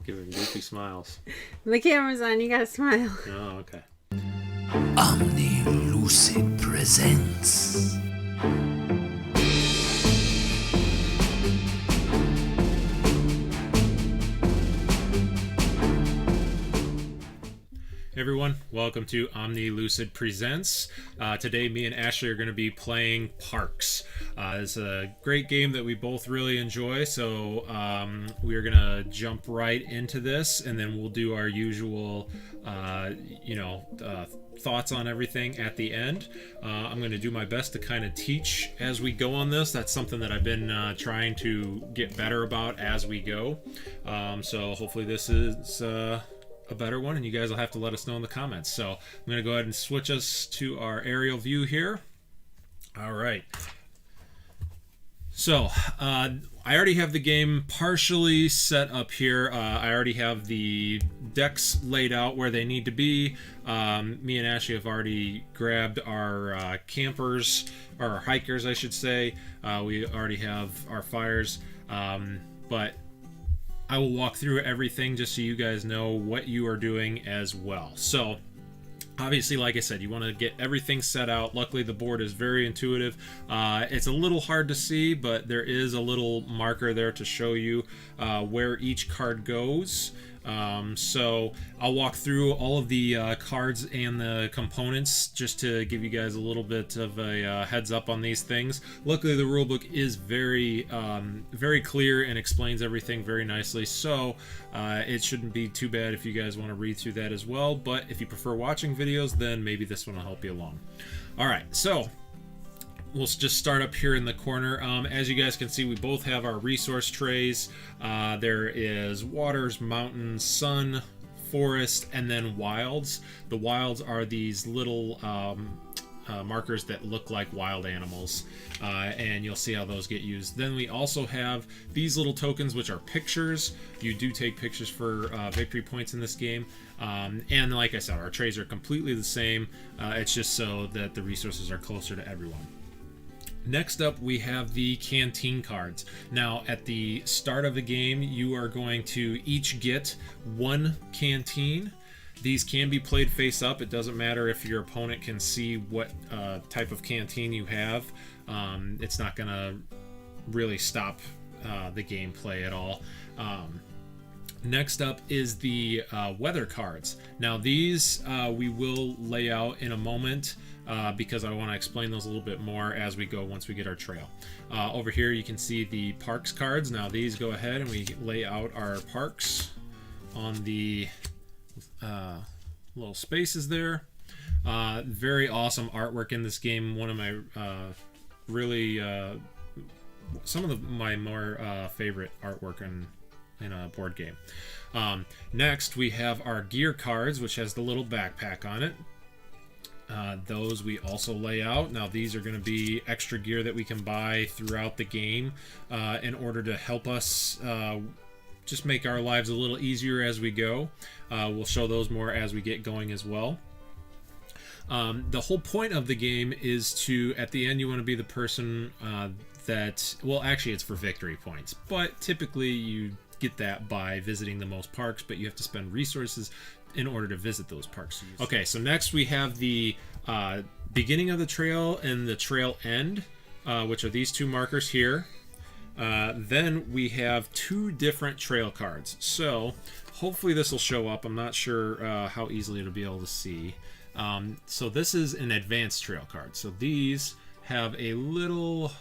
Giving goofy smiles. The camera's on, you gotta smile. Oh, okay. Omni Lucid presents. Hey everyone, welcome to Omni Lucid Presents. Today, me and Ashley are going to be playing Parks. It's a great game that we both really enjoy, so we are going to jump right into this, and then we'll do our usual, thoughts on everything at the end. I'm going to do my best to kind of teach as we go on this. That's something that I've been trying to get better about as we go. So hopefully this is a better one, and you guys will have to let us know in the comments. So I'm going to go ahead and switch us to our aerial view here. All right. So I already have the game partially set up here. I already have the decks laid out where they need to be. Me and Ashley have already grabbed our campers, or our hikers, I should say. We already have our fires, but I will walk through everything just so you guys know what you are doing as well. So obviously, like I said, you want to get everything set out. Luckily, the board is very intuitive. It's a little hard to see, but there is a little marker there to show you where each card goes. So I'll walk through all of the cards and the components just to give you guys a little bit of a heads up on these things. Luckily, the rulebook is very clear and explains everything very nicely, so it shouldn't be too bad if you guys want to read through that as well. But if you prefer watching videos, then maybe this one will help you along. All right, so we'll just start up here in the corner. As you guys can see, we both have our resource trays. There is waters, mountains, sun, forest, and then wilds. The wilds are these little markers that look like wild animals, and you'll see how those get used. Then we also have these little tokens, which are pictures. You do take pictures for victory points in this game. And like I said, our trays are completely the same. It's just so that the resources are closer to everyone. Next up, we have the canteen cards. Now, at the start of the game, you are going to each get one canteen. These can be played face up. It doesn't matter if your opponent can see what type of canteen you have. It's not going to really stop the gameplay at all. Next up is the weather cards. Now, these we will lay out in a moment, because I want to explain those a little bit more as we go once we get our trail. Over here you can see the parks cards. Now these go ahead and we lay out our parks on the little spaces there. Very awesome artwork in this game. One of my some of my more favorite artwork in a board game. Next we have our gear cards, which has the little backpack on it. Those we also lay out. Now these are going to be extra gear that we can buy throughout the game in order to help us just make our lives a little easier as we go. We'll show those more as we get going as well. The whole point of the game is to, at the end, you want to be the person that, well, actually it's for victory points, but typically you get that by visiting the most parks, but you have to spend resources in order to visit those parks. Okay, so next we have the beginning of the trail and the trail end, which are these two markers here. Then we have two different trail cards. So hopefully this will show up. I'm not sure how easily it'll be able to see. So this is an advanced trail card. So these have a little...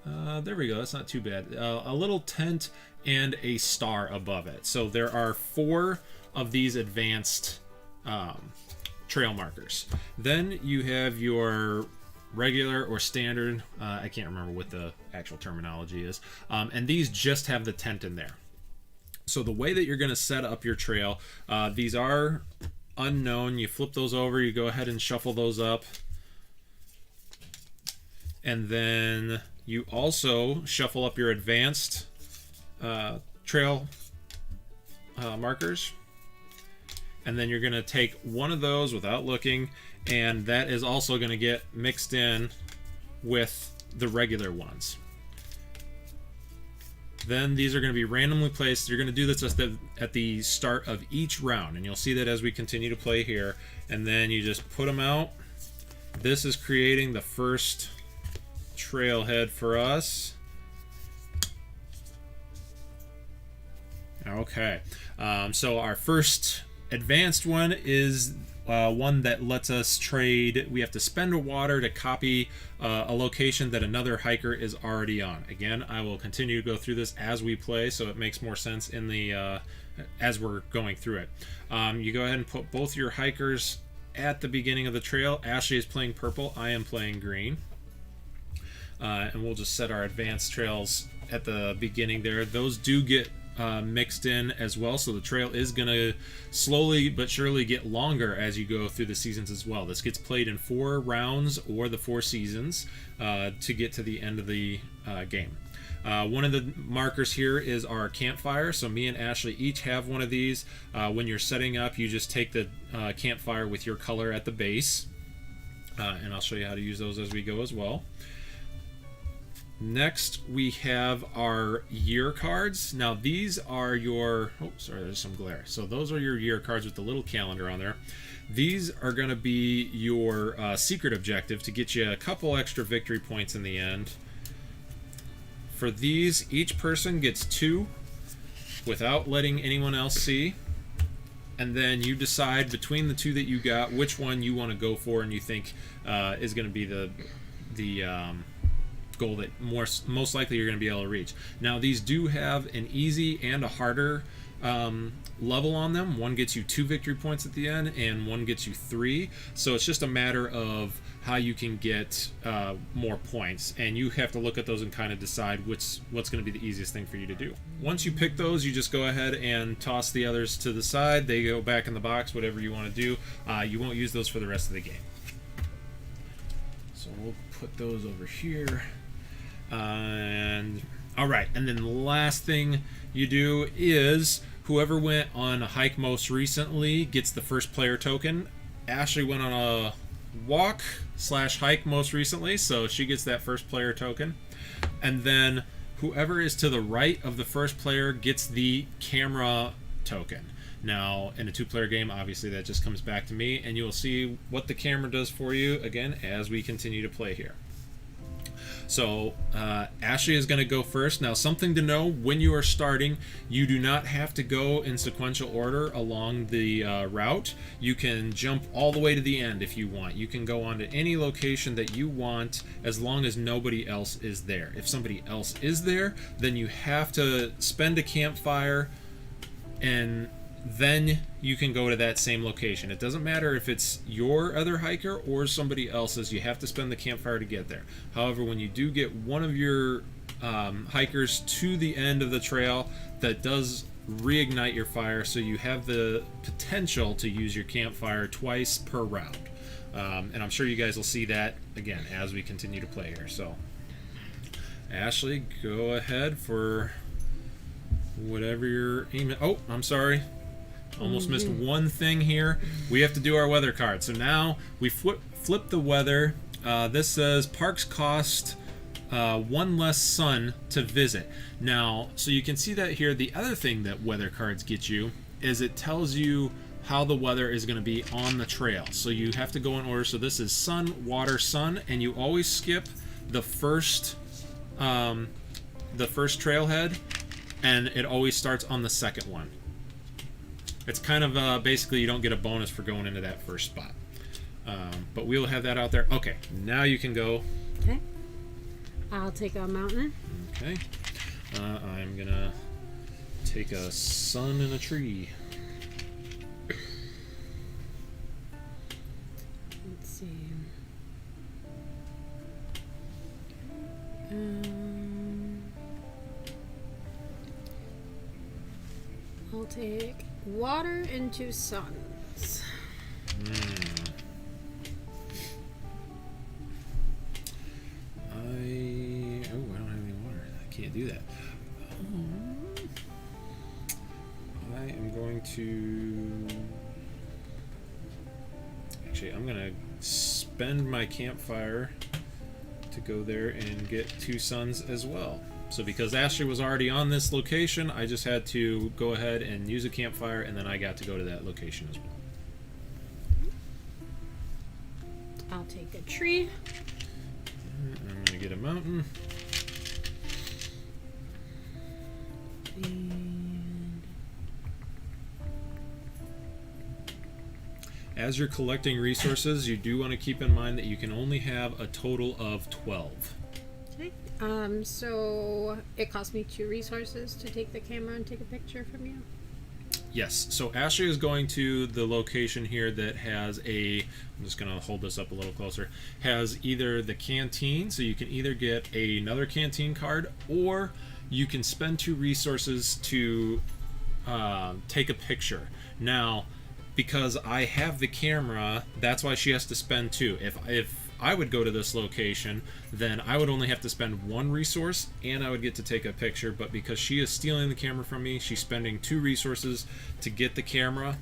there we go, that's not too bad. A little tent and a star above it. So there are 4 of these advanced trail markers. Then you have your regular or standard, I can't remember what the actual terminology is, and these just have the tent in there. So the way that you're going to set up your trail, these are unknown. You flip those over, you go ahead and shuffle those up, and then you also shuffle up your advanced trail markers, and then you're going to take one of those without looking, and that is also going to get mixed in with the regular ones. Then these are going to be randomly placed. You're going to do this at the start of each round, and you'll see that as we continue to play here. And then you just put them out. This is creating the first trailhead for us. Okay, so our first advanced one is one that lets us trade. We have to spend a water to copy a location that another hiker is already on. Again, I will continue to go through this as we play, so it makes more sense in the as we're going through it. You go ahead and put both your hikers at the beginning of the trail. Ashley is playing purple. I am playing green. And we'll just set our advanced trails at the beginning there. Those do get mixed in as well, so the trail is going to slowly but surely get longer as you go through the seasons as well. This gets played in 4 rounds or the 4 seasons to get to the end of the game. One of the markers here is our campfire, so me and Ashley each have one of these. When you're setting up, you just take the campfire with your color at the base, and I'll show you how to use those as we go as well. Next, we have our year cards. Now, these are your... Oh, sorry, there's some glare. So those are your year cards with the little calendar on there. These are going to be your secret objective to get you a couple extra victory points in the end. For these, each person gets 2 without letting anyone else see. And then you decide between the 2 that you got which one you want to go for and you think is going to be the goal that most likely you're going to be able to reach. Now, these do have an easy and a harder level on them. One gets you 2 victory points at the end, and one gets you 3. So it's just a matter of how you can get more points, and you have to look at those and kind of decide what's going to be the easiest thing for you to do. Once you pick those, you just go ahead and toss the others to the side. They go back in the box, whatever you want to do. You won't use those for the rest of the game. So we'll put those over here. And all right, and then the last thing you do is whoever went on a hike most recently gets the first player token. Ashley went on a walk/hike most recently, so she gets that first player token. And then whoever is to the right of the first player gets the camera token. Now, in a 2-player game, obviously that just comes back to me, and you will see what the camera does for you again as we continue to play here. So Ashley is going to go first. Now, something to know, when you are starting, you do not have to go in sequential order along the route. You can jump all the way to the end if you want. You can go on to any location that you want as long as nobody else is there. If somebody else is there, then you have to spend a campfire, and then you can go to that same location. It doesn't matter if it's your other hiker or somebody else's. You have to spend the campfire to get there. However, when you do get one of your hikers to the end of the trail, that does reignite your fire, so you have the potential to use your campfire twice per round. And I'm sure you guys will see that again as we continue to play here. So Ashley, go ahead for whatever you're aiming. Oh, I'm sorry. Almost missed one thing here. We have to do our weather card. So now we flip the weather. This says parks cost 1 less sun to visit. Now, so you can see that here. The other thing that weather cards get you is it tells you how the weather is going to be on the trail. So you have to go in order. So this is sun, water, sun, and you always skip the first trailhead, and it always starts on the second one. It's kind of basically you don't get a bonus for going into that first spot. But we'll have that out there. Okay, now you can go. Okay. I'll take a mountain. Okay. I'm going to take a sun and a tree. Let's see. I'll take water and 2 suns. I don't have any water. I can't do that. I am going to... Actually, I'm going to spend my campfire to go there and get 2 suns as well. So because Ashley was already on this location, I just had to go ahead and use a campfire, and then I got to go to that location as well. I'll take a tree. I'm going to get a mountain. And As you're collecting resources, you do want to keep in mind that you can only have a total of 12. okay. So it cost me 2 resources to take the camera and take a picture from you. Yes, so Ashley is going to the location here that has a, I'm just going to hold this up a little closer, has either the canteen, so you can either get another canteen card, or you can spend 2 resources to take a picture. Now, because I have the camera, that's why she has to spend 2. If I would go to this location, then I would only have to spend 1 resource and I would get to take a picture, but because she is stealing the camera from me, she's spending 2 resources to get the camera.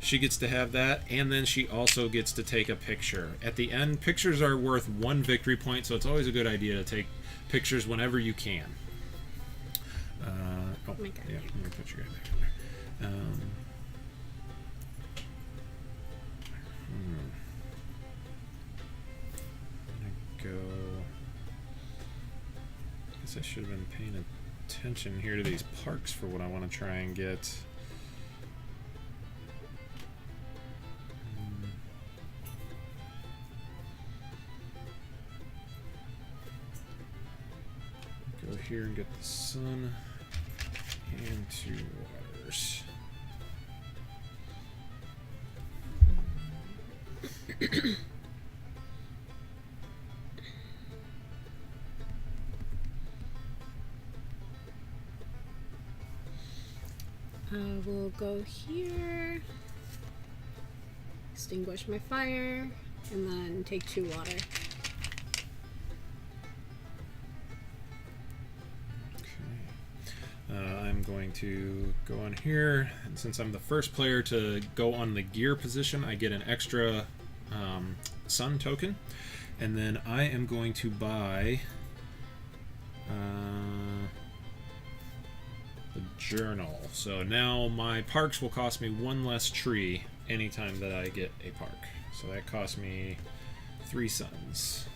She gets to have that, and then she also gets to take a picture. At the end, pictures are worth 1 victory point, so it's always a good idea to take pictures whenever you can. Oh, my God. Yeah, I'm going to put your guy back in there. Go. I guess I should have been paying attention here to these parks for what I want to try and get. Go here and get the sun and 2 waters. We'll go here, extinguish my fire, and then take 2 water. I'm going to go on here, and since I'm the first player to go on the gear position, I get an extra sun token, and then I am going to buy the journal. So now my parks will cost me 1 less tree anytime that I get a park. So that costs me 3 suns.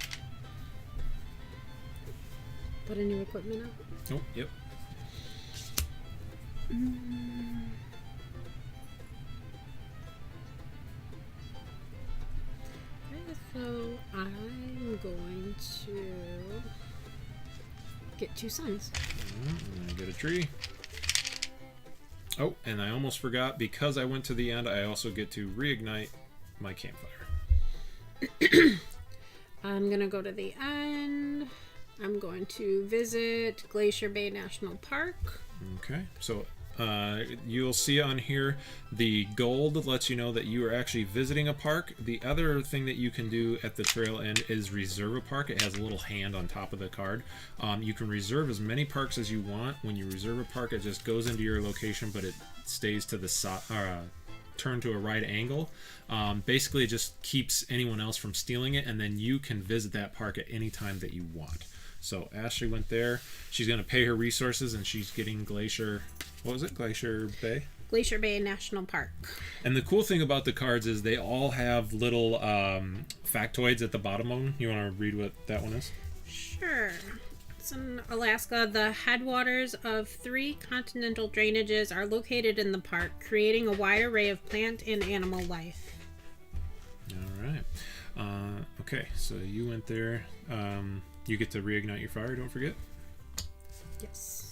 Put a new equipment up. Oh, yep. Okay, so I'm going to get 2 suns. I'm gonna get a tree. Oh, and I almost forgot, because I went to the end, I also get to reignite my campfire. I'm gonna go to the end. I'm going to visit Glacier Bay National Park. Okay, so you'll see on here the gold lets you know that you are actually visiting a park. The other thing that you can do at the trail end is reserve a park. It has a little hand on top of the card. You can reserve as many parks as you want. When you reserve a park, it just goes into your location, but it stays to the side, turn to a right angle. Basically, it just keeps anyone else from stealing it, and then you can visit that park at any time that you want. So Ashley went there. She's going to pay her resources, and she's getting Glacier... What was it? Glacier Bay? Glacier Bay National Park. And the cool thing about the cards is they all have little factoids at the bottom of them. You want to read what that one is? Sure. It's in Alaska. The headwaters of 3 continental drainages are located in the park, creating a wide array of plant and animal life. All right. Okay, so you went there. You get to reignite your fire, don't forget. Yes.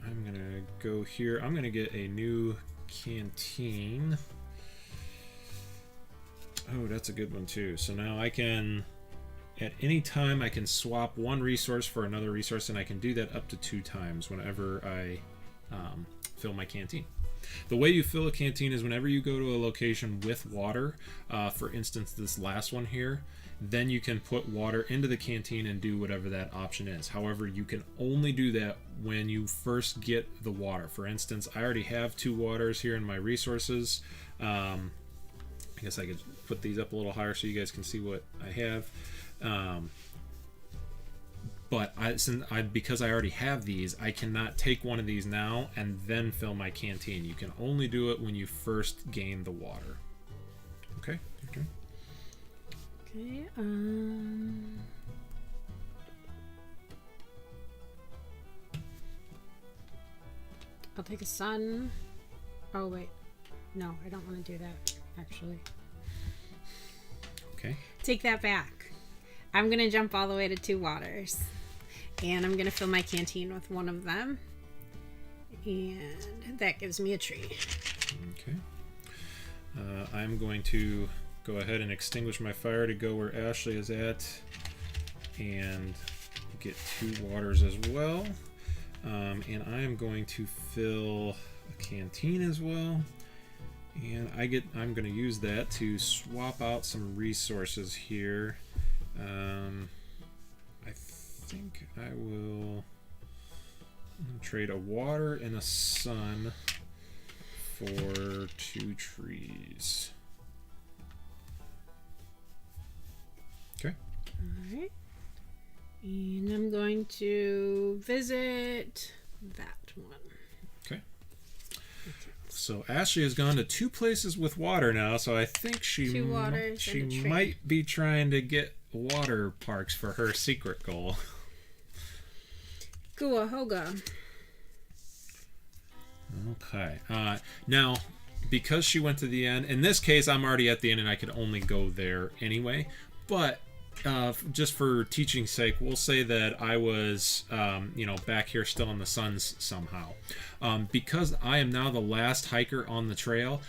I'm going to go here. I'm going to get a new canteen. Oh, that's a good one too. So now I can, at any time, I can swap 1 resource for another resource, and I can do that up to 2 times whenever I fill my canteen. The way you fill a canteen is whenever you go to a location with water, for instance this last one here, then you can put water into the canteen and do whatever that option is. However, you can only do that when you first get the water. For instance, I already have 2 waters here in my resources. I guess I could put these up a little higher so you guys can see what I have. But because I already have these, I cannot take one of these now and then fill my canteen. You can only do it when you first gain the water. Okay. Okay. Okay. I'll take a sun. Oh wait, no, I don't want to do that. Actually, Okay. take that back. I'm gonna jump all the way to 2 waters, and I'm gonna fill my canteen with one of them, and that gives me a tree. Okay. I'm going to go ahead and extinguish my fire to go where Ashley is at, and get 2 waters as well. And I am going to fill a canteen as well, and I'm going to use that to swap out some resources here. I think I will trade a water and a sun for 2 trees. Okay. All right. And I'm going to visit that one. Okay. So Ashley has gone to 2 places with water now, so I think 2 waters and a tree. might be trying to get water parks for her secret goal. Guahoga. Okay. Now, because she went to the end, in this case, I'm already at the end and I could only go there anyway. But just for teaching's sake, we'll say that I was, back here still in the suns somehow. Because I am now the last hiker on the trail,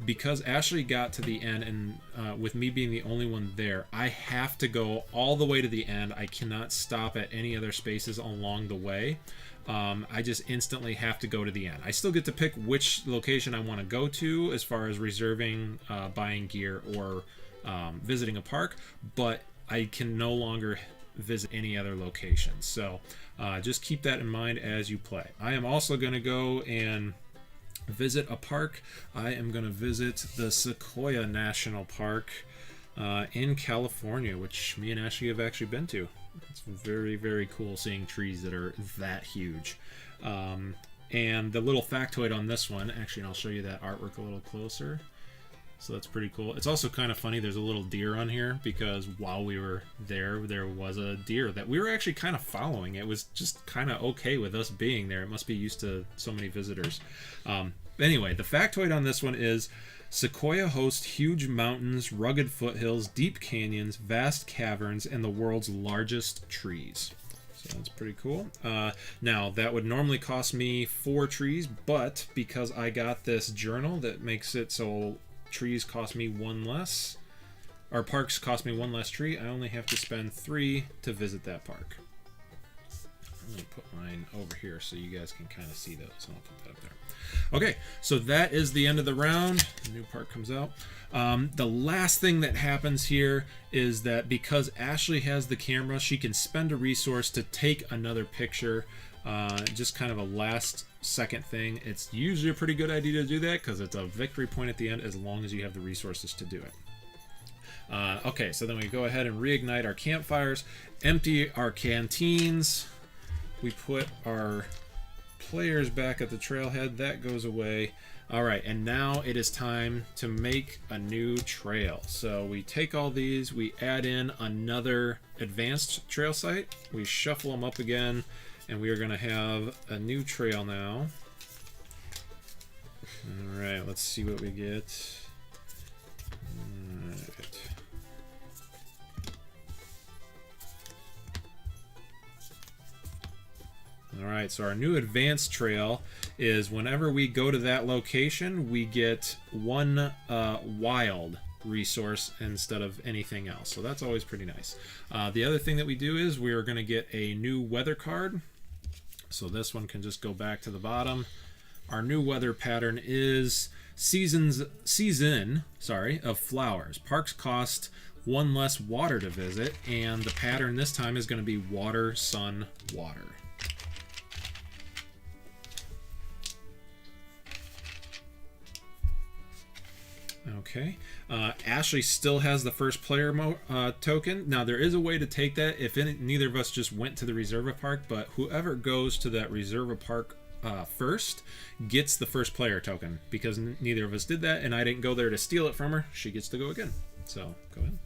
because Ashley got to the end, and with me being the only one there, I have to go all the way to the end. I cannot stop at any other spaces along the way. I just instantly have to go to the end. I still get to pick which location I want to go to as far as reserving, buying gear, or visiting a park, but I can no longer visit any other locations. So just keep that in mind as you play. I am also going to go and visit a park. I am going to visit the Sequoia National Park in California, which me and Ashley have actually been to. It's very, very cool seeing trees that are that huge. And the little factoid on this one, actually, and I'll show you that artwork a little closer. So that's pretty cool. It's also kind of funny, there's a little deer on here because while we were there was a deer that we were actually kind of following. It was just kind of okay with us being there. It must be used to so many visitors. Anyway, the factoid on this one is Sequoia hosts huge mountains, rugged foothills, deep canyons, vast caverns, and the world's largest trees. So that's pretty cool. Now, that would normally cost me 4 trees, but because I got this journal that makes it so trees cost me 1 less, or parks cost me 1 less tree, I only have to spend 3 to visit that park. I'm going to put mine over here so you guys can kind of see those. I'll put that up there. Okay, so that is the end of the round. The new part comes out. The last thing that happens here is that because Ashley has the camera, she can spend a resource to take another picture. Just kind of a last second thing. It's usually a pretty good idea to do that because it's a victory point at the end as long as you have the resources to do it. Okay, so then we go ahead and reignite our campfires, empty our canteens. We put our players back at the trailhead. That goes away. All right, and now it is time to make a new trail. So we take all these, we add in another advanced trail site, we shuffle them up again, and we are going to have a new trail now. All right, let's see what we get. All right. Alright, so our new advanced trail is whenever we go to that location, we get 1 wild resource instead of anything else. So that's always pretty nice. The other thing that we do is we are going to get a new weather card. So this one can just go back to the bottom. Our new weather pattern is season of flowers. Parks cost 1 less water to visit, and the pattern this time is going to be water, sun, water. Okay. Ashley still has the first player token. Now, there is a way to take that if neither of us just went to the Reserva Park, but whoever goes to that Reserva Park first gets the first player token. Because neither of us did that, and I didn't go there to steal it from her, she gets to go again. So, go ahead.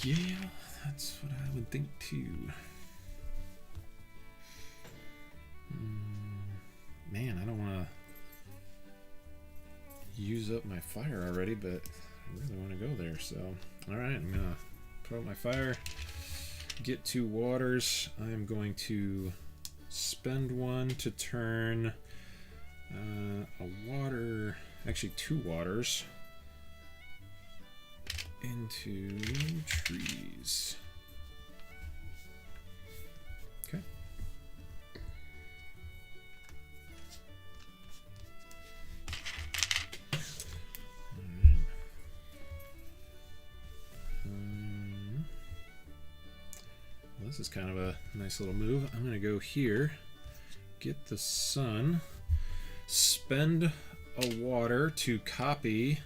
Yeah, that's what I would think too. Man, I don't want to use up my fire already, but I really want to go there. So, all right, I'm gonna put out my fire, get 2 waters. I'm going to spend 1 to turn a water, actually 2 waters, into trees. Okay. Well, this is kind of a nice little move. I'm going to go here, get the sun, spend a water to copy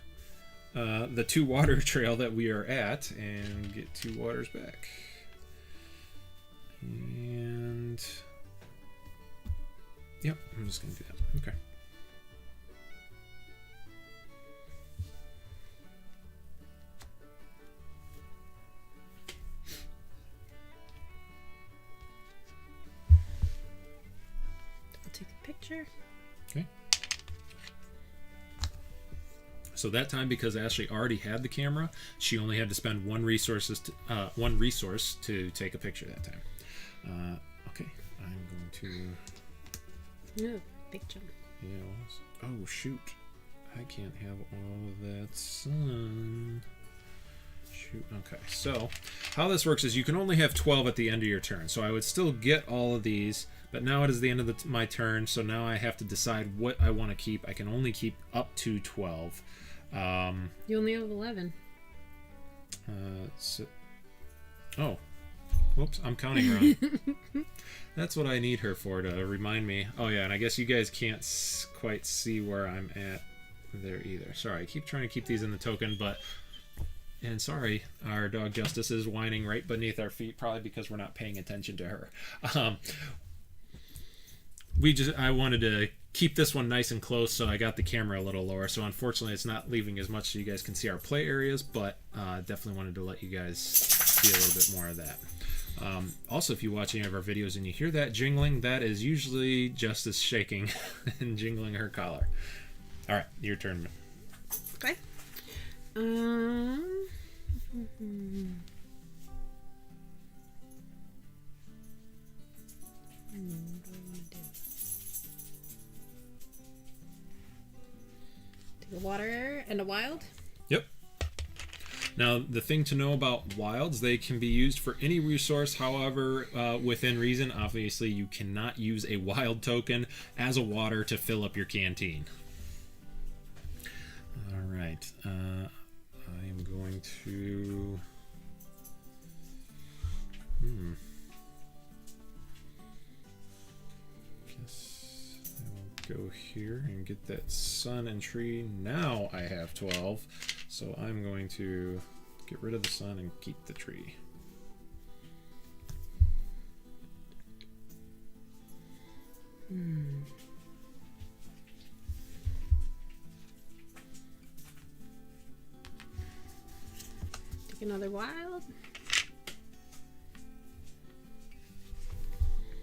the 2 water trail that we are at, and get 2 waters back. And yep, I'm just going to do that. Okay. I'll take a picture. Okay. So that time, because Ashley already had the camera, she only had to spend one resource to take a picture that time. Okay, I'm going to. No, big jump. Yeah. Oh shoot! I can't have all of that sun. Shoot. Okay. So how this works is you can only have 12 at the end of your turn. So I would still get all of these, but now it is the end of my turn. So now I have to decide what I want to keep. I can only keep up to 12. You only have 11. Oh, whoops! I'm counting wrong. That's what I need her for, to remind me. Oh yeah, and I guess you guys can't quite see where I'm at there either. Sorry, I keep trying to keep these in the token, but. And sorry, our dog Justice is whining right beneath our feet, probably because we're not paying attention to her. I wanted to keep this one nice and close, so I got the camera a little lower. So unfortunately, it's not leaving as much so you guys can see our play areas, but definitely wanted to let you guys see a little bit more of that. Also, if you watch any of our videos and you hear that jingling, that is usually Justice shaking and jingling her collar. All right, your turn. Okay. What do I want to do? Take a water and a wild? Yep. Now, the thing to know about wilds, they can be used for any resource. However, within reason, obviously, you cannot use a wild token as a water to fill up your canteen. All right. I am going to... Guess I will go here and get that sun and tree. Now I have 12, so I'm going to get rid of the sun and keep the tree. Take another wild.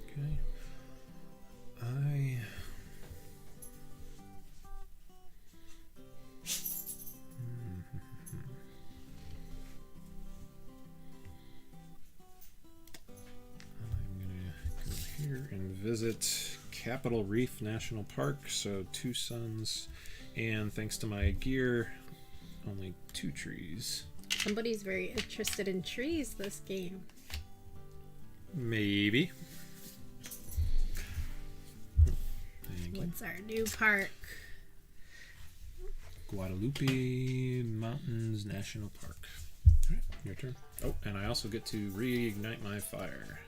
Okay. And visit Capitol Reef National Park, so 2 suns, and thanks to my gear, only 2 trees. Somebody's very interested in trees this game. Maybe. Thank you. What's our new park? Guadalupe Mountains National Park. All right, your turn. Oh, and I also get to reignite my fire.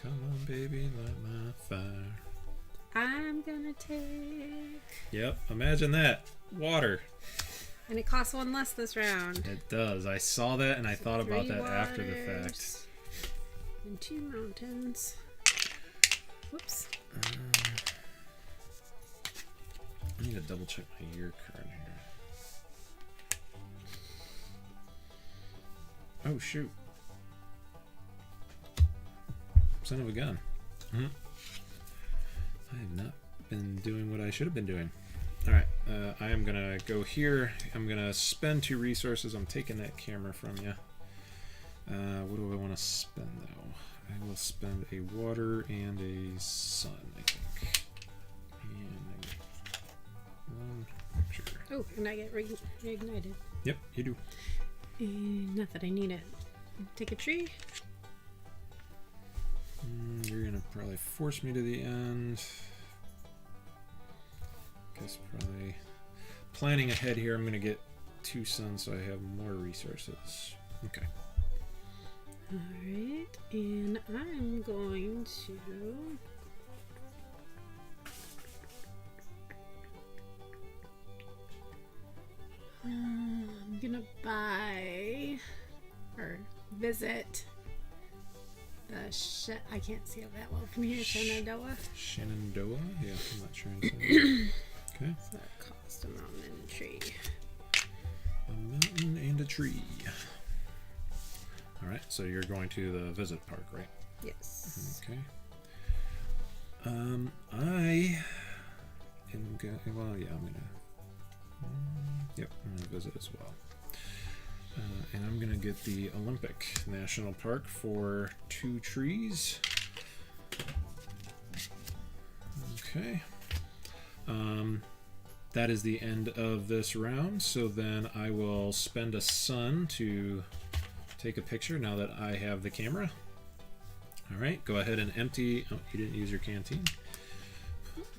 Come on, baby, light my fire. I'm gonna take. Yep, imagine that. Water. And it costs one less this round. It does. I saw that and I thought about 3 that after the fact. waters And 2 mountains. Whoops. I need to double check my year card here. Oh shoot. Son of a gun. I have not been doing what I should have been doing. Alright, I am gonna go here. I'm gonna spend 2 resources. I'm taking that camera from you. What do I want to spend though? I will spend a water and a sun, I think. And one, sure. Oh, and I get reignited. Yep, you do. Not that I need it. Take a tree. You're gonna probably force me to the end. Guess probably planning ahead here. I'm gonna get 2 suns so I have more resources. Okay. Alright, and I'm going to I'm gonna buy or visit the I can't see it that well from here. Shenandoah. Shenandoah? Yeah, I'm not sure. Okay. So that cost a mountain and a tree. A mountain and a tree. Alright, so you're going to the visit park, right? Yes. Okay. I am going. Well, yeah, I'm gonna. Yep, I'm gonna visit as well. And I'm gonna get the Olympic National Park for 2 trees. Okay. That is the end of this round. So then I will spend a sun to take a picture now that I have the camera. All right, go ahead and empty. Oh, you didn't use your canteen.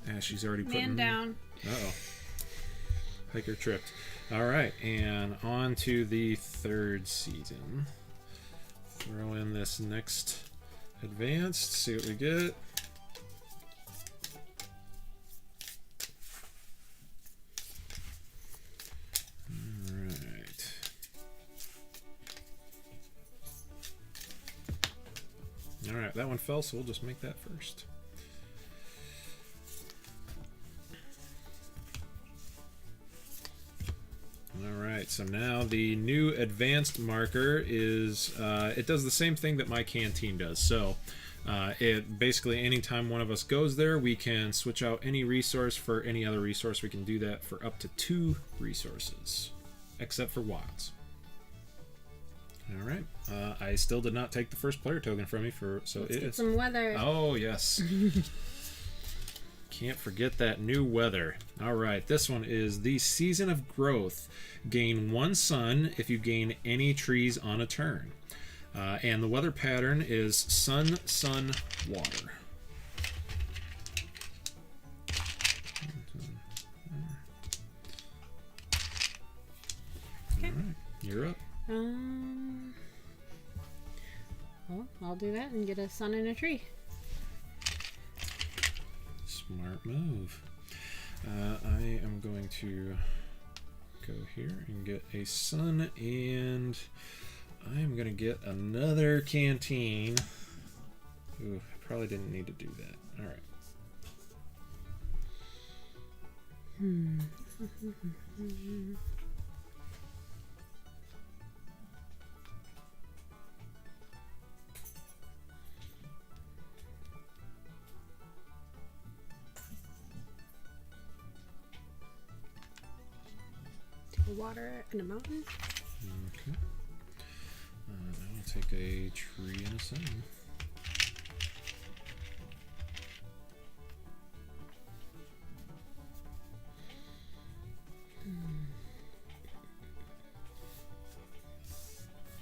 Ashley's already putting. Man down. Uh-oh. Hiker tripped. All right, and on to the 3rd season. Throw in this next advanced, see what we get. All right. All right, that one fell, so we'll just make that first. Alright, so now the new advanced marker is, it does the same thing that my canteen does. So, it basically, anytime one of us goes there, we can switch out any resource for any other resource. We can do that for up to 2 resources, except for wilds. Alright, I still did not take the first player token from me, so Let's it get is. some weather. Oh, yes. Can't forget that new weather. All right, this one is the Season of Growth. Gain 1 sun if you gain any trees on a turn. And the weather pattern is sun, sun, water. Okay. All right, you're up. Well, I'll do that and get a sun and a tree. Smart move. I am going to go here and get a sun, and I am going to get another canteen. Ooh, I probably didn't need to do that. All right. Water and a mountain. Okay. I will take a tree and a sun.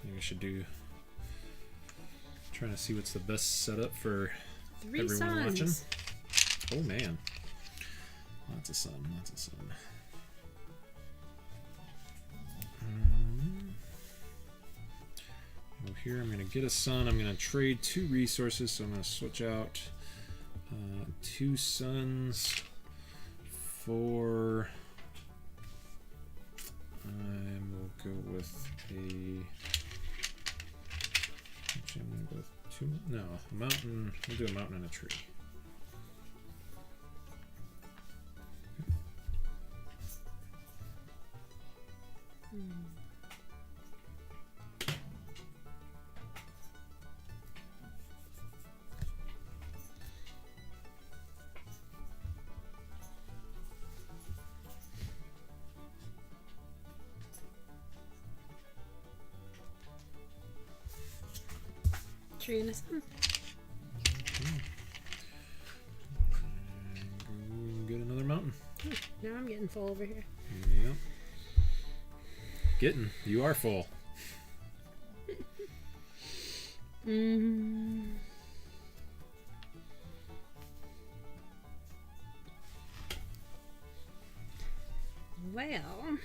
Maybe we should do. Trying to see what's the best setup for 3 everyone suns. watching. Oh man, lots of sun, lots of sun. Here I'm going to get a sun. I'm going to trade 2 resources, so I'm going to switch out 2 suns for. I will go with a. Actually, I'm gonna go with 2. No, a mountain. We'll do a mountain and a tree. Tree and a sun. Get another mountain. Now I'm getting full over here. Yep. You are full. Well.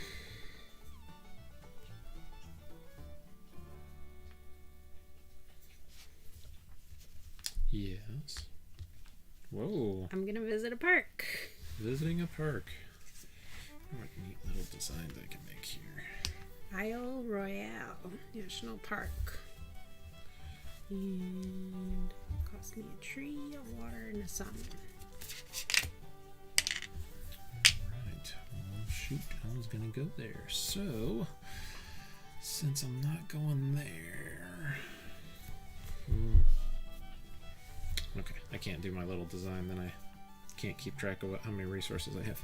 Yes. Whoa. I'm gonna visit a park. Visiting a park. What neat little designs I can make here. Isle Royale National Park. And cost me a tree, a water, and a sun. Alright. Well, shoot. I was gonna go there. So, since I'm not going there. Okay, I can't do my little design, then I can't keep track of how many resources I have.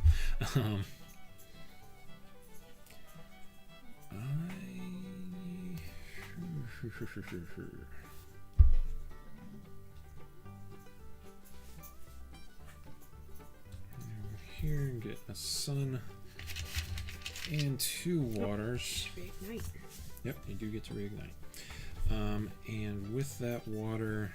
Here and get a sun and 2 waters. Reignite. Yep, you do get to reignite. And with that water,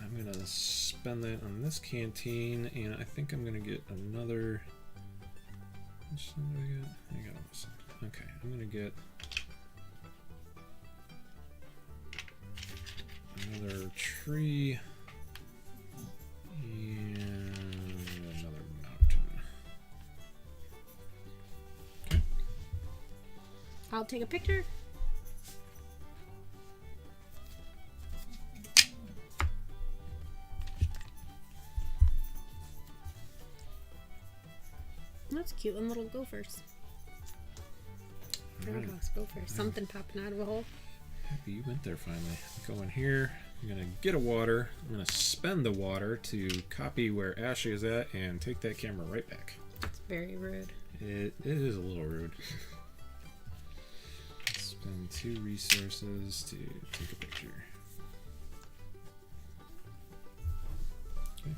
I'm gonna spend that on this canteen, and I think I'm gonna get another. Which sun do I get? I got all this. Okay, I'm gonna get another tree and another mountain. Okay. I'll take a picture. That's cute, and little gophers. Roundhouse gophers. Something popping out of a hole. Happy you went there finally. Go in here. I'm gonna get a water. I'm gonna spend the water to copy where Ashley is at and take that camera right back. It's very rude. It is a little rude. Spend 2 resources to take a picture. Okay.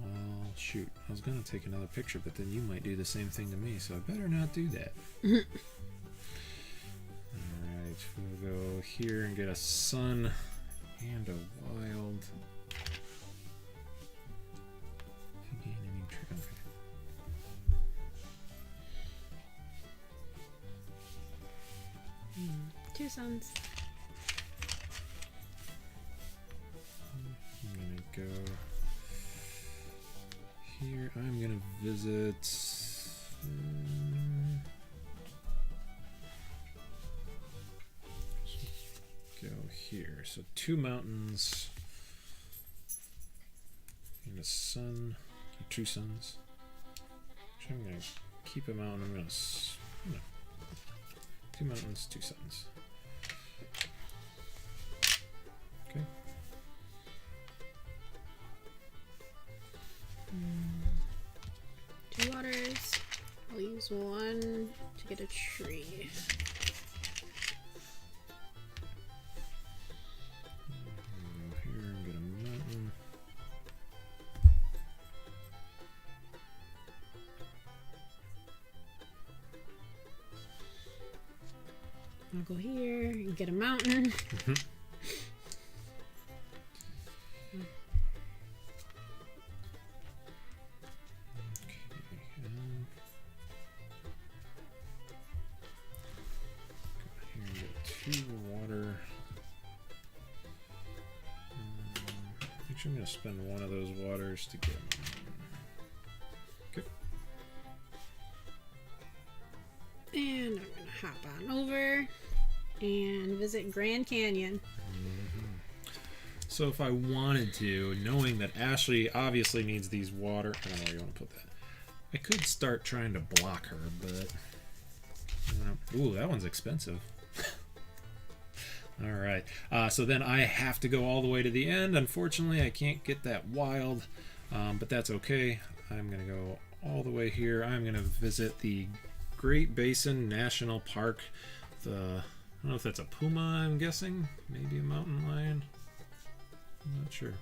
Well, shoot. I was gonna take another picture, but then you might do the same thing to me, so I better not do that. Alright, we'll go here and get a sun and a wild. Okay. 2 suns. I'm gonna go here. I'm gonna visit. Go here. So 2 mountains and a sun, or 2 suns. Actually, I'm gonna keep a mountain. I'm gonna no. 2 mountains, 2 suns. Okay. Two waters. I'll use one to get a tree. Here and get a mountain. I'll go here and get a mountain. Actually, I'm going to spend one of those waters to get... Okay. And I'm going to hop on over and visit Grand Canyon. So if I wanted to, knowing that Ashley obviously needs these water... I don't know where you want to put that. I could start trying to block her, but... Ooh, that one's expensive. Alright, so then I have to go all the way to the end. Unfortunately, I can't get that wild, but that's okay. I'm going to go all the way here. I'm going to visit the Great Basin National Park. I don't know if that's a puma, I'm guessing. Maybe a mountain lion. I'm not sure.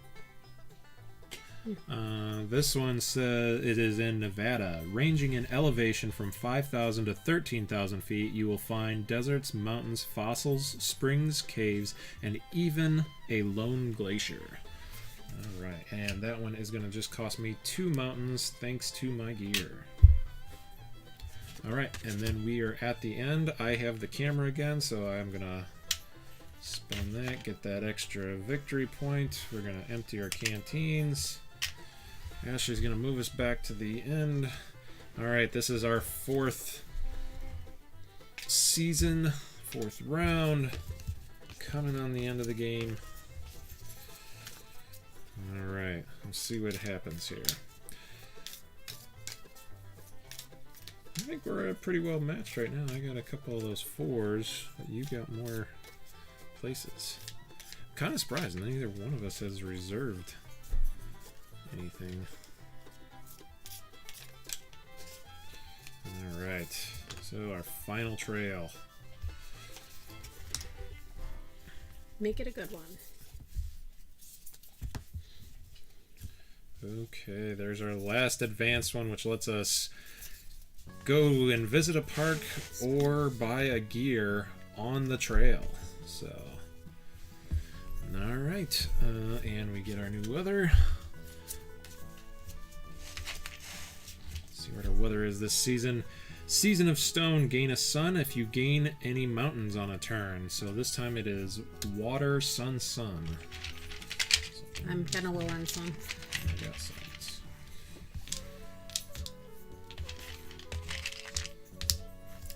This one says it is in Nevada. Ranging in elevation from 5,000 to 13,000 feet, you will find deserts, mountains, fossils, springs, caves, and even a lone glacier. Alright, and that one is going to just cost me 2 mountains thanks to my gear. Alright, and then we are at the end. I have the camera again, so I'm going to spend that, get that extra victory point. We're going to empty our canteens. Ashley's going to move us back to the end. Alright, this is our 4th season, 4th round. Coming on the end of the game. Alright, let's see what happens here. I think we're pretty well matched right now. I got a couple of those 4s, but you got more places. Kind of surprised, neither one of us has reserved anything. Alright, so our final trail. Make it a good one. Okay, there's our last advanced one, which lets us go and visit a park or buy a gear on the trail. So, alright, and we get our new weather. Let's see what our weather is this season. Season of Stone, gain a sun if you gain any mountains on a turn. So this time it is water, sun, sun. So, I'm kind of low on sun. I got suns.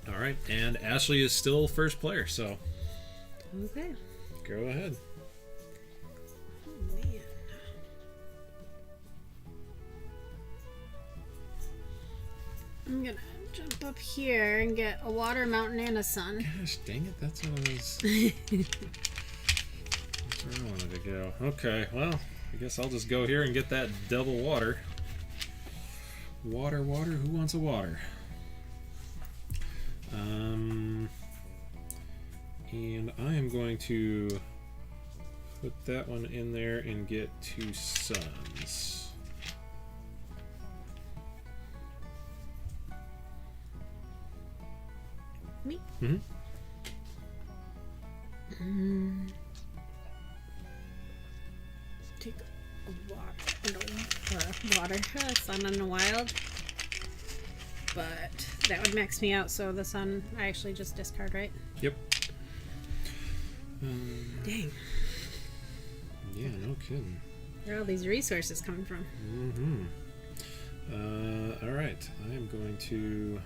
Alright, and Ashley is still first player, so Okay. go ahead. Oh, man. I'm gonna jump up here and get a water, mountain, and a sun. Gosh, dang it, that's what I was... that's where I wanted to go. Okay, well, I guess I'll just go here and get that double water. Water, water, who wants a water? And I am going to put that one in there and get 2 suns. Me? Mm-hmm. Take a water, sun in the wild. But that would max me out, so the sun I actually just discard, right? Yep. Dang. Yeah, no kidding. Where are all these resources coming from? Mm-hmm. Alright, I am going to...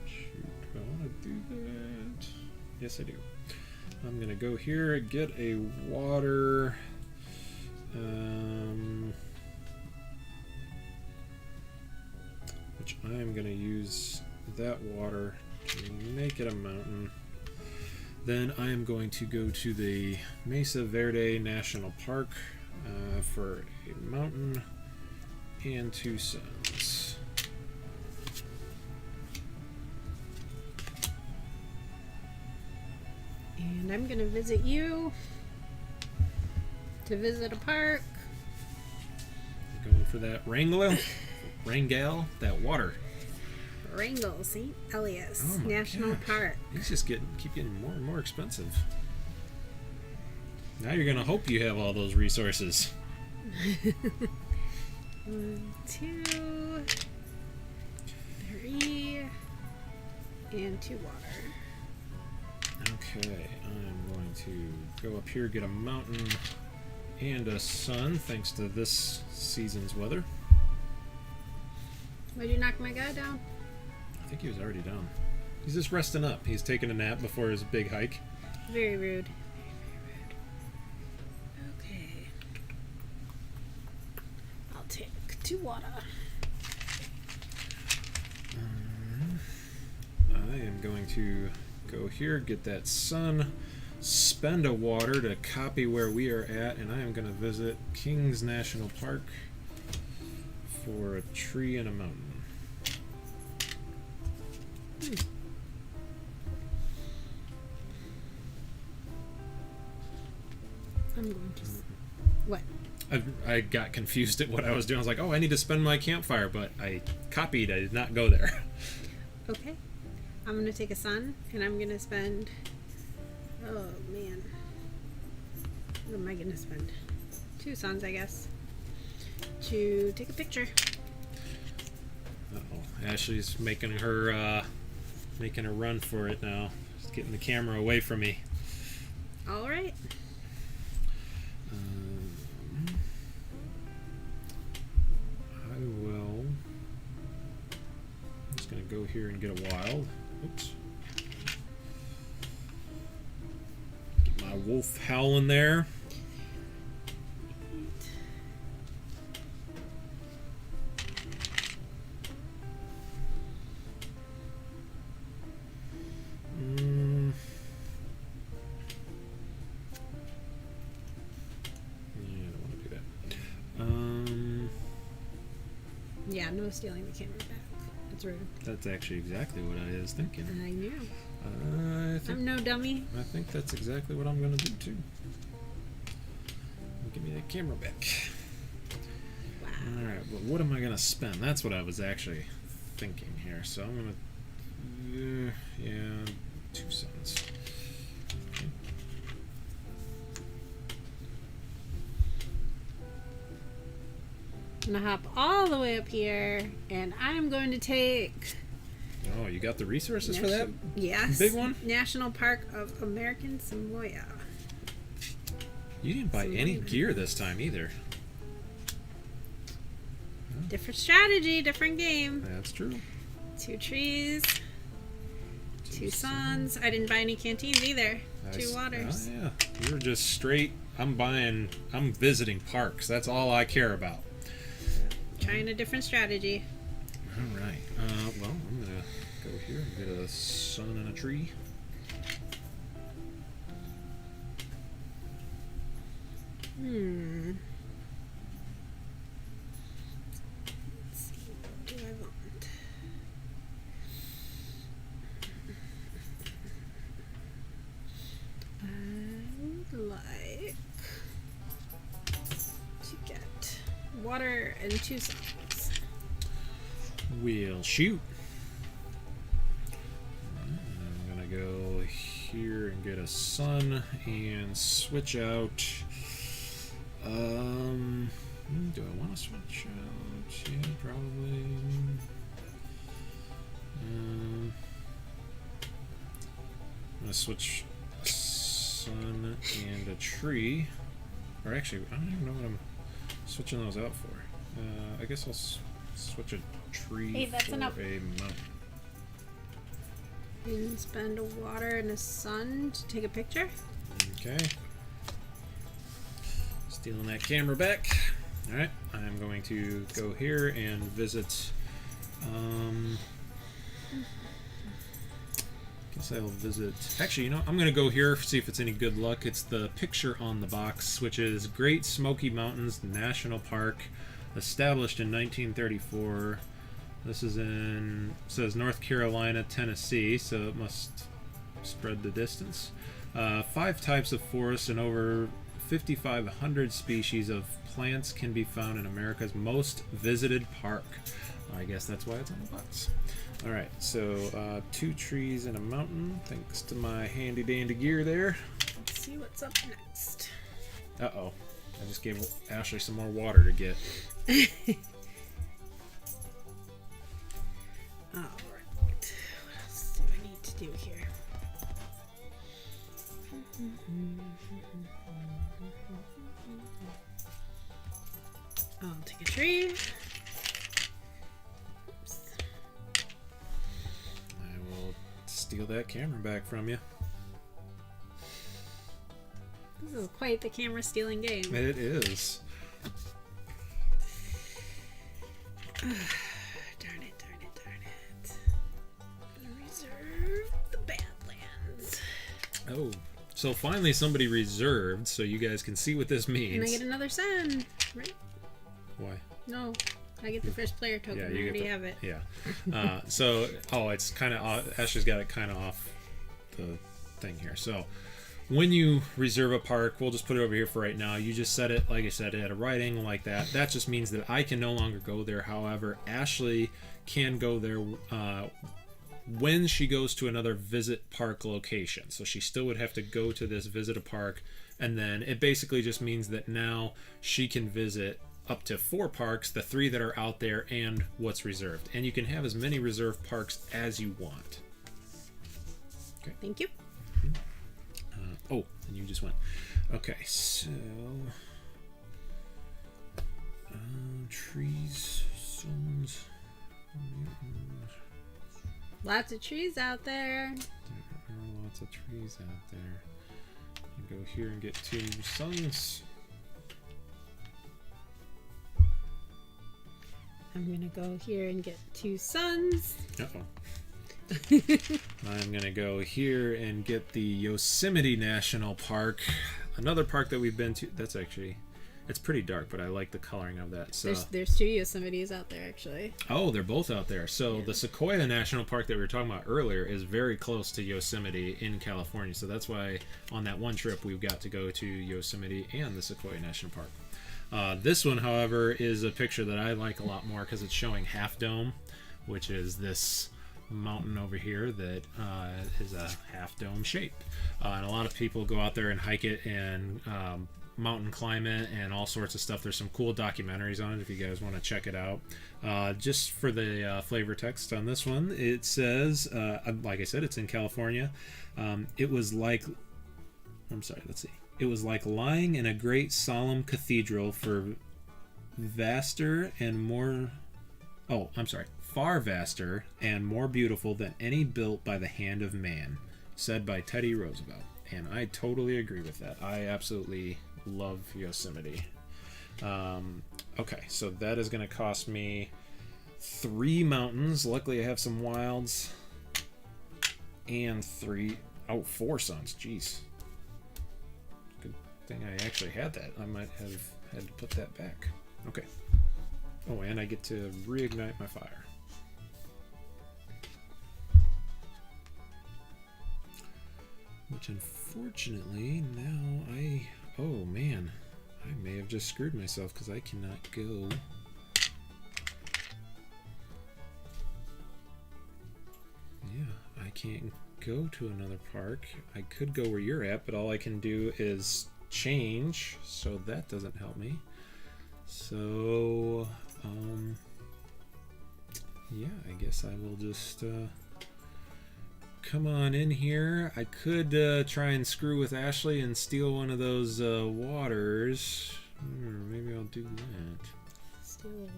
Shoot, do I want to do that? Yes, I do. I'm going to go here, get a water... which I am going to use that water to make it a mountain. Then I am going to go to the Mesa Verde National Park for a mountain and 2 suns. And I'm gonna visit you to visit a park. Going for that Wrangell, that water. Wrangell St. Elias Oh my National gosh. Park. These just keep getting more and more expensive. Now you're gonna hope you have all those resources. 1, 2, 3, and 2 water. Okay, I'm going to go up here, get a mountain and a sun, thanks to this season's weather. Why'd you knock my guy down? I think he was already down. He's just resting up. He's taking a nap before his big hike. Very rude. Okay. I'll take 2 water. I am going to go here, get that sun, spend a water to copy where we are at, and I am going to visit Kings National Park for a tree and a mountain. I'm going to... What? I got confused at what I was doing. I was like, oh, I need to spend my campfire, but I copied. I did not go there. Okay. I'm going to take a sun, and I'm going to spend... Oh, man. What am I going to spend? 2 suns, I guess. To take a picture. Uh-oh. Ashley's making her run for it now. She's getting the camera away from me. All right. I will... I'm just going to go here and get a wild. Oops. Get my wolf howling there. Yeah, no stealing the camera back. That's rude. That's actually exactly what I was thinking. I knew. I'm no dummy. I think that's exactly what I'm going to do too. Give me that camera back. Wow. Alright, well, what am I going to spend? That's what I was actually thinking here. So I'm going to... yeah, 2 suns. Okay. I'm gonna hop all the way up here, and I'm going to take... Oh, you got the resources for that? Yes. Big one? National Park of American Samoa. You didn't buy any gear this time either. Different strategy, different game. That's true. 2 trees. 2 suns. I didn't buy any canteens either. 2 waters. Oh, yeah. You're just straight. I'm visiting parks. That's all I care about. Trying a different strategy. All right. Well, I'm going to go here and get a sun and a tree. Let's see. What do I want? I would like to get water and 2 suns. We'll shoot. I'm gonna go here and get a sun and switch out. Do I want to switch out? Yeah, probably. I'm gonna switch a sun and a tree. Or actually, I don't even know what I'm switching those out for. I guess I'll switch a tree for enough. a mountain. And spend a water and a sun to take a picture. Okay. Stealing that camera back. Alright, I'm going to go here and visit. Guess I'll visit. Actually, you know, I'm going to go here, see if it's any good luck. It's the picture on the box, which is Great Smoky Mountains National Park, established in 1934. This is says North Carolina, Tennessee, so it must spread the distance. 5 types of forests and over 5,500 species of plants can be found in America's most visited park. I guess that's why it's on the box. Alright, so 2 trees and a mountain, thanks to my handy dandy gear there. Let's see what's up next. Uh-oh. I just gave Ashley some more water to get. Alright. What else do I need to do here? I'll take a tree. Oops. I will steal that camera back from you. This is quite the camera stealing game. It is. Darn it. I'm gonna reserve the Badlands. Oh, so finally somebody reserved, so you guys can see what this means. And I get another sun, right? Why? No, I get the first player token. I already have it. Yeah. It's kind of Ashley's got it kind of off the thing here. So when you reserve a park, we'll just put it over here for right now. You just set it, like I said, at a writing like that. That just means that I can no longer go there. However, Ashley can go there when she goes to another visit park location. So she still would have to go to this visit a park, and then it basically just means that now she can visit up to 4 parks, the 3 that are out there and what's reserved. And you can have as many reserved parks as you want. Okay. Thank you. And you just went. Okay, so trees, stones. Lots of trees out there. There are lots of trees out there. You go here and get 2 suns. I'm gonna go here and get 2 suns. Uh-oh. I'm gonna go here and get the Yosemite National Park, another park that we've been to. That's actually, it's pretty dark, but I like the coloring of that. So there's 2 Yosemites out there actually. oh, they're both out there. So the Sequoia National Park that we were talking about earlier is very close to Yosemite in California. So that's why on that one trip we got to go to Yosemite and the Sequoia National Park. This one, however, is a picture that I like a lot more because it's showing Half Dome, which is this mountain over here that is a half dome shape, and a lot of people go out there and hike it and mountain climb it and all sorts of stuff. There's some cool documentaries on it if you guys want to check it out. Just for the flavor text on this one, it says, like I said, it's in California. It was like lying in a great solemn cathedral far vaster and more beautiful than any built by the hand of man, said by Teddy Roosevelt. And I totally agree with that. I absolutely love Yosemite. Okay, so that is going to cost me 3 mountains. Luckily I have some wilds. And 4 suns. Jeez. Good thing I actually had that. I might have had to put that back. Okay. Oh, and I get to reignite my fire. Which unfortunately now oh man, I may have just screwed myself because I cannot go. Yeah, I can't go to another park. I could go where you're at, but all I can do is change, so that doesn't help me. So, yeah, I guess I will just come on in here. I could try and screw with Ashley and steal one of those waters. Maybe I'll do that. Steal a water.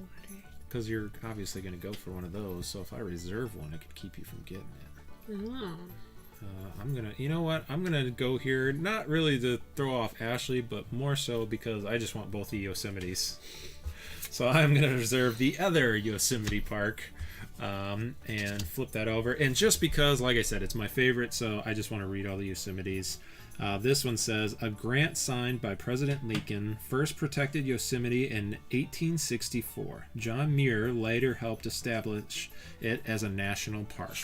Because you're obviously going to go for one of those, so if I reserve one, I could keep you from getting it. Oh. You know what? I'm gonna go here, not really to throw off Ashley, but more so because I just want both the Yosemites. So I'm gonna reserve the other Yosemite Park and flip that over. And just because, like I said, it's my favorite, so I just want to read all the Yosemites. This one says, a grant signed by President Lincoln first protected Yosemite in 1864. John Muir later helped establish it as a national park.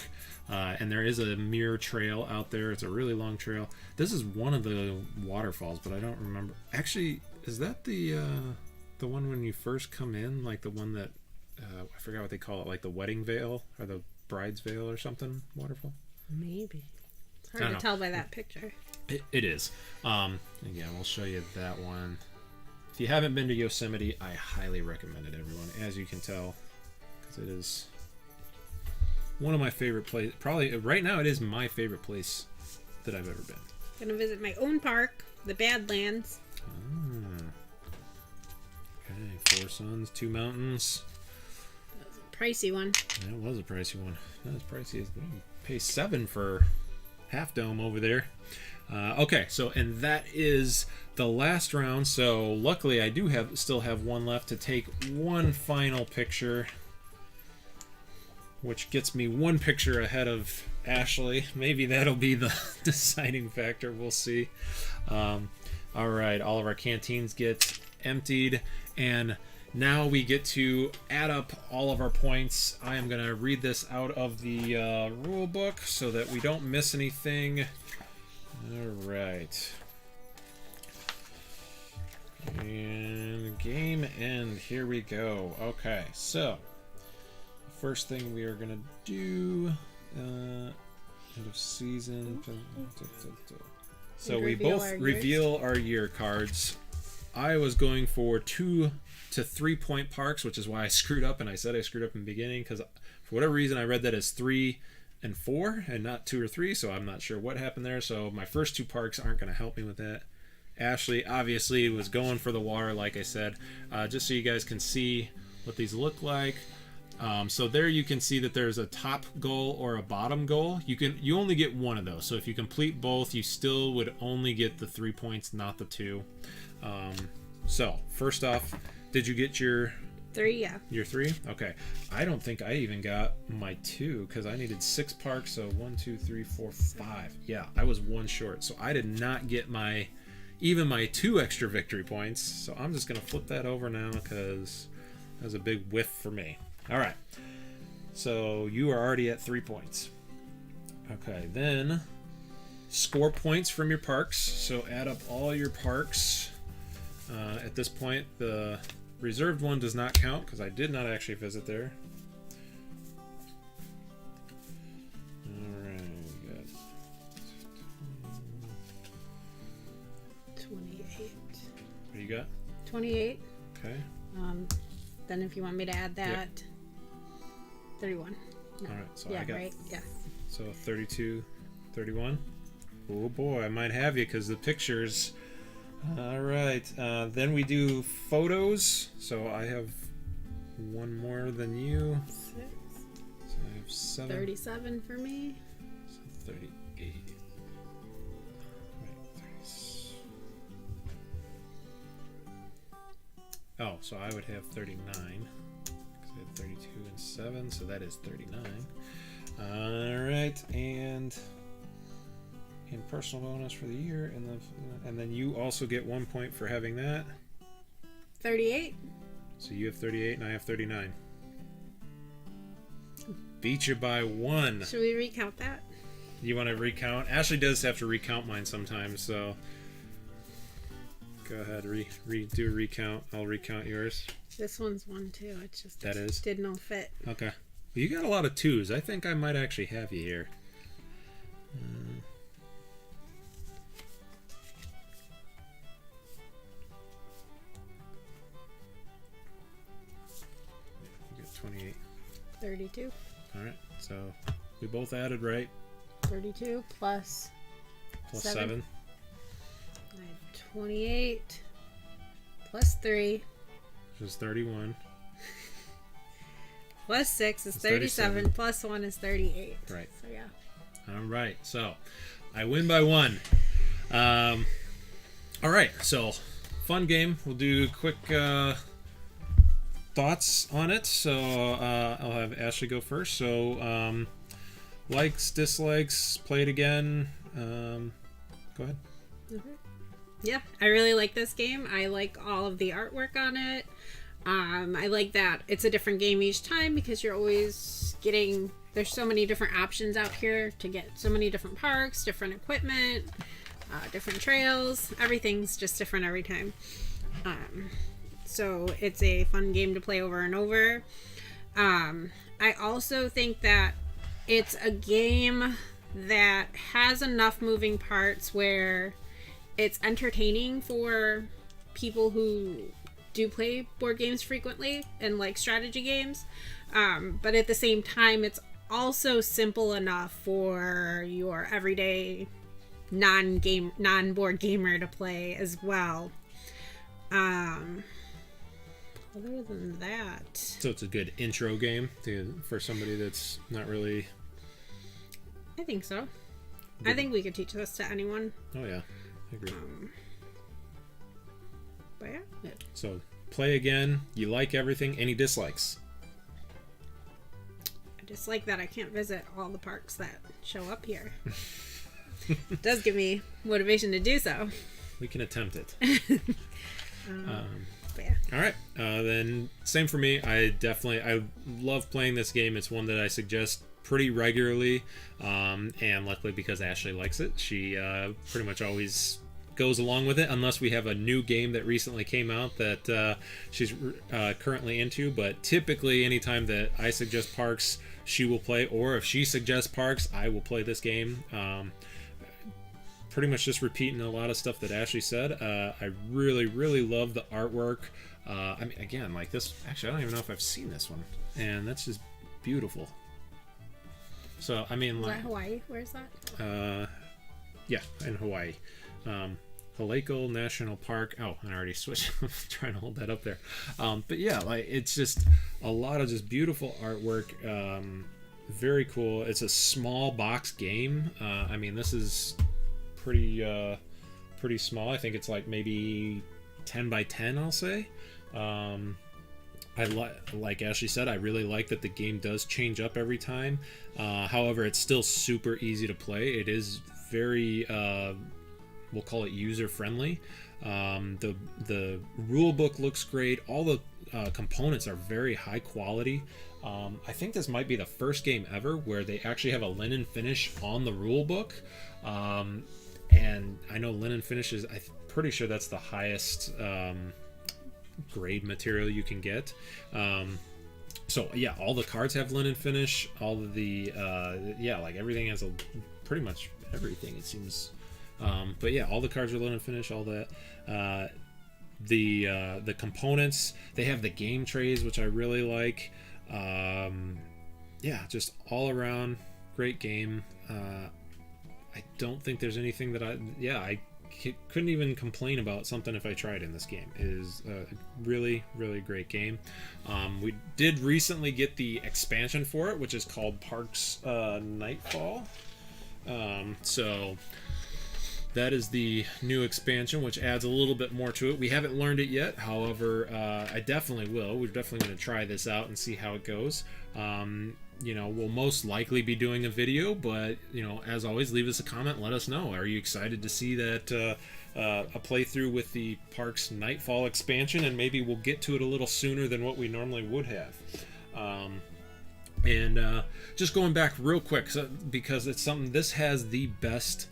And there is a Muir Trail out there. It's a really long trail. This is one of the waterfalls, but I don't remember. Actually, is that the one when you first come in? Like the one that, I forgot what they call it, like the wedding veil or the bride's veil or something waterfall? Maybe. It's hard to tell by that picture. It is. Again, we'll show you that one. If you haven't been to Yosemite, I highly recommend it, everyone. As you can tell, because it is one of my favorite places. Probably right now, it is my favorite place that I've ever been. Gonna visit my own park, the Badlands. Okay, 4 suns, 2 mountains. That was a pricey one. That was a pricey one. That was pricey. Pay 7 for Half Dome over there. Okay, so and that is the last round. So luckily, I do still have one left to take one final picture, which gets me one picture ahead of Ashley. Maybe that'll be the deciding factor. We'll see. All right, all of our canteens get emptied, and now we get to add up all of our points. I am going to read this out of the rule book so that we don't miss anything. All right. And game end. Here we go. Okay, so the first thing we are going to do, end of season. So we both reveal our year cards. I was going for 2 to 3 point parks, which is why I screwed up, and I said I screwed up in the beginning because for whatever reason I read that as 3 and 4 and not 2 or 3, so I'm not sure what happened there. So my first 2 parks aren't going to help me with that. Ashley obviously was going for the water, like I said, just so you guys can see what these look like. So there you can see that there's a top goal or a bottom goal. You only get one of those. So if you complete both, you still would only get the 3 points, not the 2. So first off, did you get your 3? Yeah. Your 3? Okay. I don't think I even got my 2 because I needed 6 parks. So 1, 2, 3, 4, 5. Yeah, I was 1 short. So I did not get even my 2 extra victory points. So I'm just going to flip that over now because that was a big whiff for me. All right. So you are already at 3 points. Okay, then score points from your parks. So add up all your parks. At this point, the reserved one does not count because I did not actually visit there. Alright, we got 28. What do you got? 28. Okay. Then if you want me to add that, 31. No. Alright, so yeah, I got right? Yeah. so 32, 31. Oh boy, I might have you because the pictures. All right, then we do photos. So I have 1 more than you. 6. So I have 7. 37 for me. So 38. Wait, 30. Oh, so I would have 39. Because I had 32 and 7, so that is 39. All right, and personal bonus for the year, and then you also get 1 point for having that. 38. So you have 38 and I have 39. Beat you by 1. Should we recount that? You want to recount? Ashley does have to recount mine sometimes, so go ahead, do a recount. I'll recount yours. This one's 1 too. It's just that is did no fit. Okay. Well, you got a lot of 2s. I think I might actually have you here. You got 28. 32. All right. So we both added right. 32 plus 7. I had 28 plus 3 Which is 31. plus 6 is It's 37. Plus 1 is 38. Right. So yeah. All right. So I win by 1. All right. So fun game. We'll do quick thoughts on it. So I'll have Ashley go first. So likes, dislikes, play it again. Go ahead. Mm-hmm. Yeah, I really like this game. I like all of the artwork on it. I like that it's a different game each time because you're always getting, there's so many different options out here to get so many different parks, different equipment, different trails. Everything's just different every time. So it's a fun game to play over and over. I also think that it's a game that has enough moving parts where it's entertaining for people who do play board games frequently and like strategy games. But at the same time, it's also simple enough for your everyday non-board gamer to play as well. Other than that, So it's a good intro game for somebody that's not really. I think so. I think we could teach this to anyone. Oh yeah, I agree. But yeah. So play again. You like everything. Any dislikes? I just like that I can't visit all the parks that show up here. It does give me motivation to do so. We can attempt it. But yeah. All right, then same for me. I love playing this game. It's one that I suggest pretty regularly, and luckily because Ashley likes it, she pretty much always goes along with it, unless we have a new game that recently came out that she's currently into. But typically, anytime that I suggest parks, she will play, or if she suggests parks, I will play this game. Pretty much just repeating a lot of stuff that Ashley said. I really, really love the artwork. I mean, again, like this, actually, I don't even know if I've seen this one, and that's just beautiful. So, I mean, Is like, that Hawaii? Where's that? Yeah, in Hawaii. Haleko National Park. Oh, I already switched. I'm trying to hold that up there. But yeah, like, it's just a lot of just beautiful artwork. Very cool. It's a small box game. I mean, this is pretty small. I think it's like maybe 10 by 10, I'll say. Like Ashley said, I really like that the game does change up every time. However, it's still super easy to play. It is very we'll call it user friendly. The rule book looks great. All the components are very high quality. I think this might be the first game ever where they actually have a linen finish on the rule book. And I know linen finishes, I'm pretty sure that's the highest grade material you can get. So yeah, all the cards have linen finish. All of the like everything has pretty much everything, it seems. But yeah, all the cards are linen finish. All that. The components, they have the game trays, which I really like. Yeah, just all around great game. I don't think there's anything that I couldn't even complain about something if I tried in this game. It is a really, really great game. We did recently get the expansion for it, which is called Parks Nightfall. So that is the new expansion, which adds a little bit more to it. We haven't learned it yet. However, I definitely will. We're definitely going to try this out and see how it goes. We'll most likely be doing a video, but, as always, leave us a comment. Let us know. Are you excited to see that a playthrough with the Parks Nightfall expansion? And maybe we'll get to it a little sooner than what we normally would have. Just going back real quick, because it's something, this has the best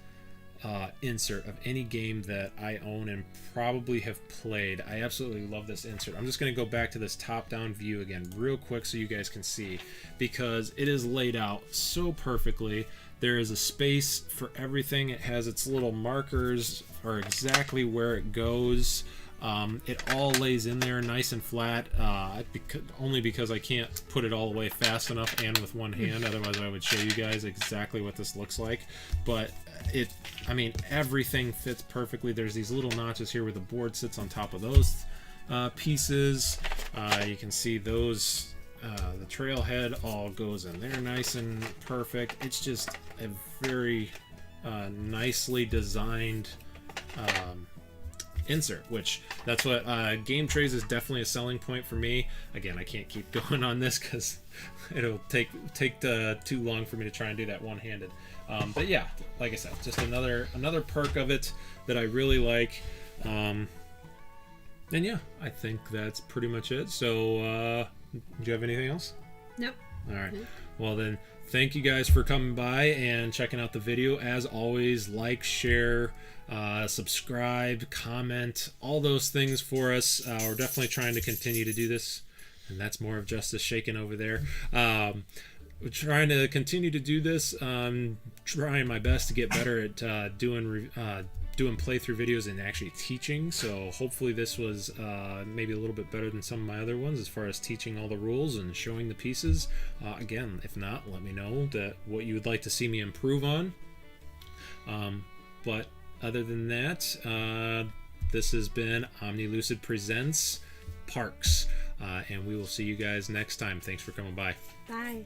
insert of any game that I own and probably have played. I absolutely love this insert. I'm just going to go back to this top-down view again real quick so you guys can see, because it is laid out so perfectly. There is a space for everything. It has its little markers or exactly where it goes. It all lays in there nice and flat, only because I can't put it all the way fast enough and with one hand. Otherwise I would show you guys exactly what this looks like. But everything fits perfectly. There's these little notches here where the board sits on top of those pieces. You can see those, the trailhead all goes in there nice and perfect. It's just a very nicely designed insert, which that's what game trays is definitely a selling point for me. Again, I can't keep going on this because it'll take too long for me to try and do that one-handed. But yeah, like I said, just another perk of it that I really like. And yeah, I think that's pretty much it. So do you have anything else? Nope. All right. Well then, thank you guys for coming by and checking out the video. As always, like, share, subscribe, comment, all those things for us. We're definitely trying to continue to do this, and that's more of Justice shaking over there. We're trying to continue to do this. Trying my best to get better at doing playthrough videos and actually teaching. So hopefully this was maybe a little bit better than some of my other ones as far as teaching all the rules and showing the pieces. Again, if not, let me know what you would like to see me improve on. But other than that, this has been Omni Lucid Presents Parks. And we will see you guys next time. Thanks for coming by. Bye.